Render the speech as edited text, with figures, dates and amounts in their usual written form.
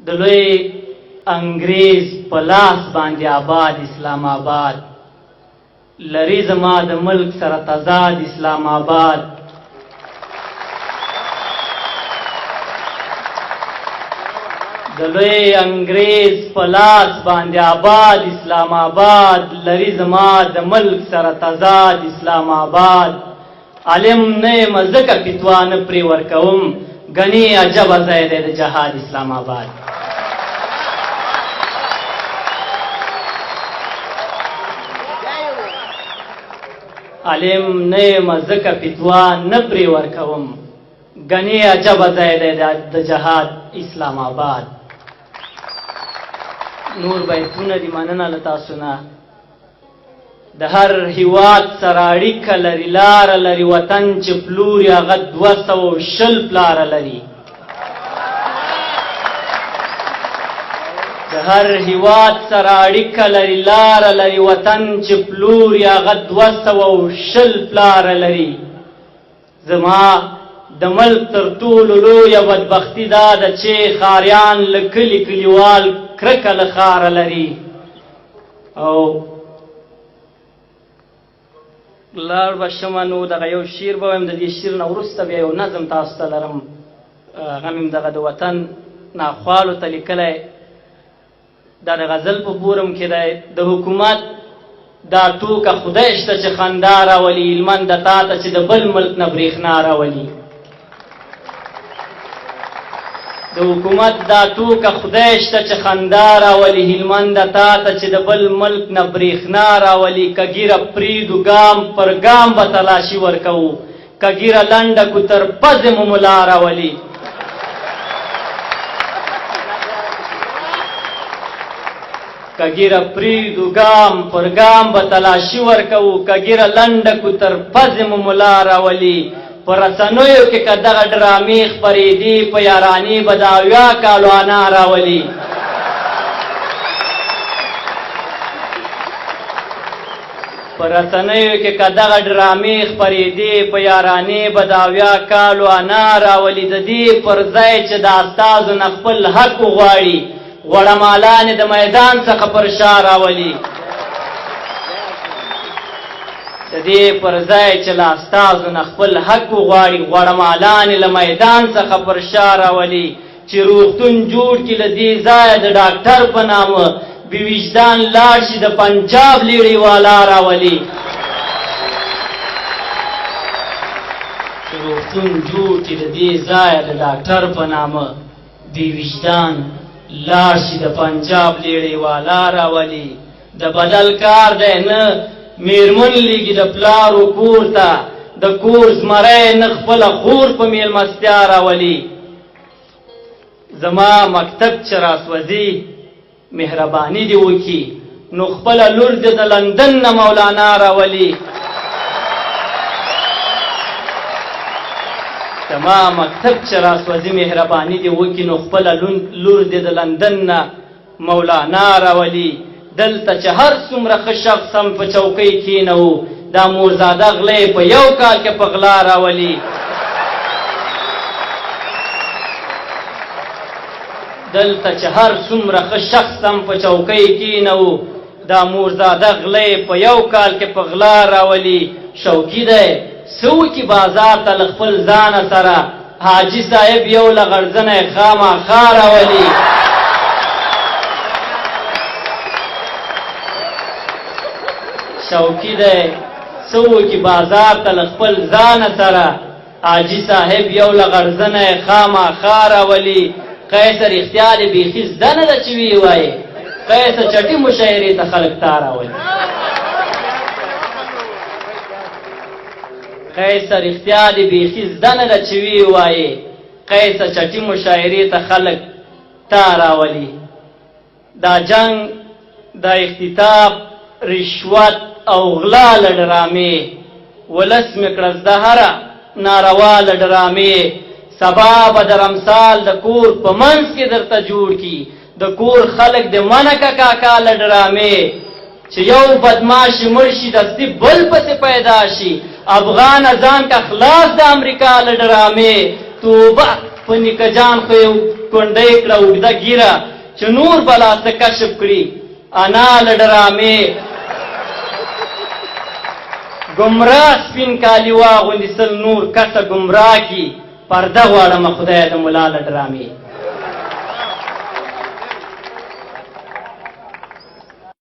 د لوی انګریز په لاس باندې آباد اسلام آباد، لري زما د ملک سره تضاد اسلام آباد. د لوی انګریز په لاس باندې آباد اسلام آباد، لري زما د ملک سره تضاد اسلام آباد. عالم نه یم ځکه فتوا نه پرې ورکوم، ګنې عجبه ځای دی د جهاد اسلام آباد. عالم نه یم ځکه فتوا نه پرې ورکوم، ګنې عجبه ځای دی د جهاد اسلام آباد. نور بیتونه دي، مننه له تاسو نه. د هر هیواد سره اړیکه لري، لاره لري وطن چې پلوري هغه 220 پلاره لري. د هر هیواد سره اړیکه لري، لاره لري وطن چې پلوري هغه 220 پلاره لري. زما د ملک تر ټولو لویه بدبختي دا ده چې ښاریان له کلي کلیوال کرکه له ښاره لري. او لاړ به شمه نو دغه یو شعر به وایم، د دې شعر نه وروسته بیا یو نظم تاسو ته لرم، هغه مې دغه د وطن ناخوالو ته لیکلی. دا د غزل په فورم کې دی. د حکومت دا ټوکه خدای شته چې خندا راولي، هلمند تا ته چې د بل ملک نه برېښنا راولي. د حکومت دا ټوکه خدای شته چې خندا راولي، هلمند تا ته چې د بل ملک نه برېښنا راولي. که ګیره پرېږدو ګام پر ګام به تلاشي ورکوو، که ګیره لنډه کو تر پزې مو ملا راولي. که ګیره پرېږدو ګام پر ګام به تلاشي ورکوو، که ګیره لنډه کو تر پزې مو ملا راولي. په رسنیو کې که دغه ډرامې خپرېدې، په یارانې به د اویا کالو انا راولي. په رسنیو کې که دغه ډرامې خپرېدې، په یارانې به د اویا کالو انا راولي. د دې پر ځای چې د استازو نه خپل حق وغواړي، غوړمالانې د میدان څخه پر شا راولي. د دې پر ځای چې له استازو نه خپل حق وغواړي، غوړمالانې له میدان څخه پر شا راولي. چې روغتون جوړ کړي له دې ځایه د ډاکټر په نامه، بې وجدان لاړ شي د پنجاب لیړې والا راولي. چې روغتون جوړ کړي له دې ځایه د ډاکټر په نامه، بې وجدان لاړ شي د پنجاب لیړې والا راولي. د بدل کار دی نه میرمن لیږي د پلارو کور ته، د کور زمری نه خپله خور په میلمستیا راولي. زما مکتب چې راسوځي مهرباني دې وکړي، نو خپله لور دې د لندن نه مولانا راولي. زما مکتب چې راسوځي مهرباني دې وکړي، نو خپله لور دې د لندن نه مولانا راولي. دلته چې هر څومره ښه شخص هم په چوکۍ کېنوو، دا مورزاده غلی په یو کال کې په غلا راولي. دلته چې هر څومره ښه شخص هم په چوکۍ کېنوو، دا مورزاده غلی په یو کال کې په غلا راولي. شوقي دی څه وکړي بازار ته له خپل ځانه سره، حاجي صاحب یو له غړزنی خامخا راولي. شوقي دی څه وکړي بازار ته له خپل ځانه سره، حاجي صاحب یو له غړزنی خامخا راولي. قیصر اختیار بیخي زده نه ده چې وی وایي، قیصر چټي مشاعرې ته خلک تا راولي. قیصر اختیار بیخي زده نه ده چې وی وایي، قیصر چټي مشاعرې ته خلک تا راولي. دا جنگ، دا اختطاف، رشوت او غلا له ډرامې، ولس مې کړه زده هره ناروا له ډرامې. سبا به د رمسال د کور په منځ کې درته جوړ کي، د کور خلک د منه که کاکا له ډرامې. چې یو بدماش مړ شي دستي بل پسې پیدا شي، افغان ځان کا خلاص د امریکا له ډرامې. توبه په نیکه جان خو یې کونډۍ کړه اوږده ږیره چې نور به لا څه کشف کړي انا له ډرامې ګمراه سپین کالي واغوندي سل نور کټه ګمراه کي پرده غواړمه خدای د ملا له ډرامې